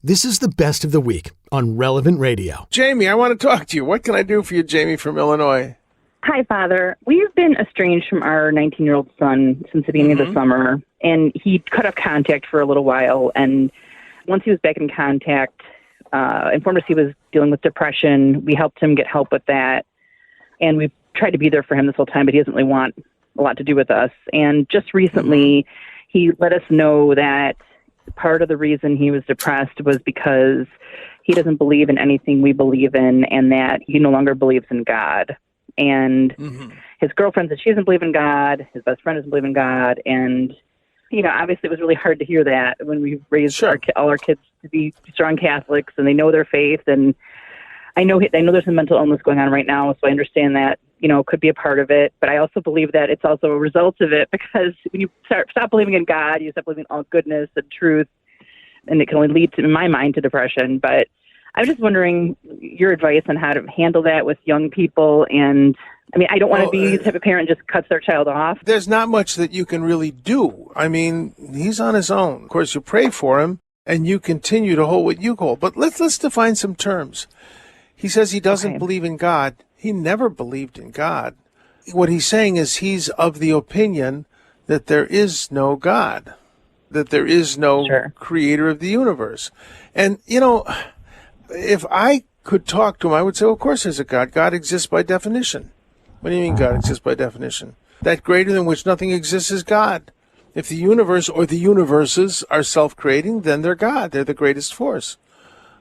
This is the best of the week on Relevant Radio. Jamie, I want to talk to you. What can I do for you, Jamie from Illinois? Hi, Father. We've been estranged from our 19-year-old son since the beginning of the summer, and he cut off contact for a little while. And once he was back in contact, informed us he was dealing with depression. We helped him get help with that, and we've tried to be there for him this whole time, but he doesn't really want a lot to do with us. And just recently, he let us know that part of the reason he was depressed was because he doesn't believe in anything we believe in, and that he no longer believes in God. And his girlfriend said she doesn't believe in God. His best friend doesn't believe in God. And, you know, obviously it was really hard to hear that when we raised all our kids to be strong Catholics and they know their faith. And I know there's some mental illness going on right now, so I understand that, you know, could be a part of it. But I also believe that it's also a result of it, because when you stop believing in God, you stop believing in all goodness and truth, and it can only lead to, in my mind, to depression. But I'm just wondering your advice on how to handle that with young people. And I mean, I don't want to be the type of parent just cuts their child off. There's not much that you can really do. I mean, he's on his own. Of course, you pray for him and you continue to hold what you hold. But let's define some terms. He says he doesn't believe in God. He never believed in God. What he's saying is he's of the opinion that there is no God, that there is no creator of the universe. And, you know, if I could talk to him, I would say, well, of course there's a God. God exists by definition. What do you mean God exists by definition? That greater than which nothing exists is God. If the universe or the universes are self-creating, then they're God. They're the greatest force.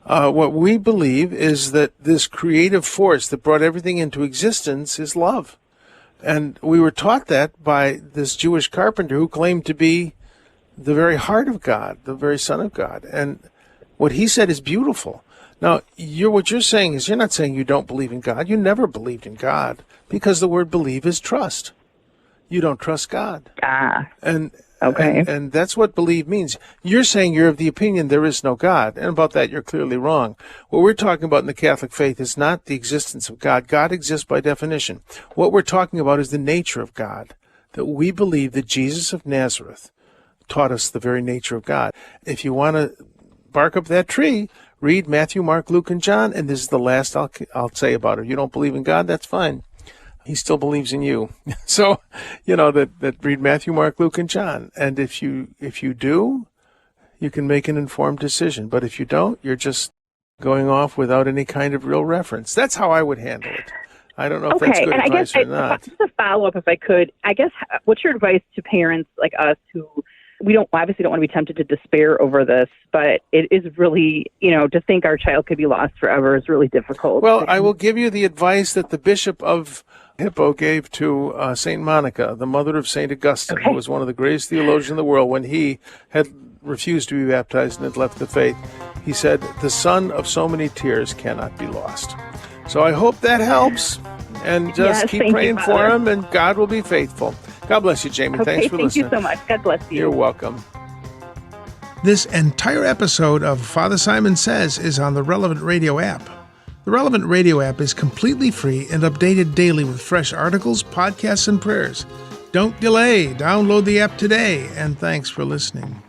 What we believe is that this creative force that brought everything into existence is love. And we were taught that by this Jewish carpenter who claimed to be the very heart of God, the very Son of God. And what he said is beautiful. Now, what you're saying is you're not saying you don't believe in God. You never believed in God, because the word believe is trust. You don't trust God. And that's what believe means. You're saying you're of the opinion there is no God, and about that you're clearly wrong. What we're talking about in the Catholic faith is not the existence of God. God exists by definition. What we're talking about is the nature of God, that we believe that Jesus of Nazareth taught us the very nature of God. If you want to bark up that tree, read Matthew, Mark, Luke, and John, and this is the last I'll say about it. You don't believe in God, that's fine. He still believes in you. So, you know, that read Matthew, Mark, Luke, and John. And if you do, you can make an informed decision. But if you don't, you're just going off without any kind of real reference. That's how I would handle it. I don't know if that's good advice or not. Just a follow-up, if I could. I guess, what's your advice to parents like us who we obviously don't want to be tempted to despair over this, but it is really, you know, to think our child could be lost forever is really difficult. Well, I will give you the advice that the Bishop of Hippo gave to St. Monica, the mother of St. Augustine, who was one of the greatest theologians in the world. When he had refused to be baptized and had left the faith, he said, the son of so many tears cannot be lost. So I hope that helps, and just keep praying for him, and God will be faithful. God bless you, Jamie. Thanks for listening. Thank you so much. God bless you. You're welcome. This entire episode of Father Simon Says is on the Relevant Radio app. The Relevant Radio app is completely free and updated daily with fresh articles, podcasts, and prayers. Don't delay. Download the app today, and thanks for listening.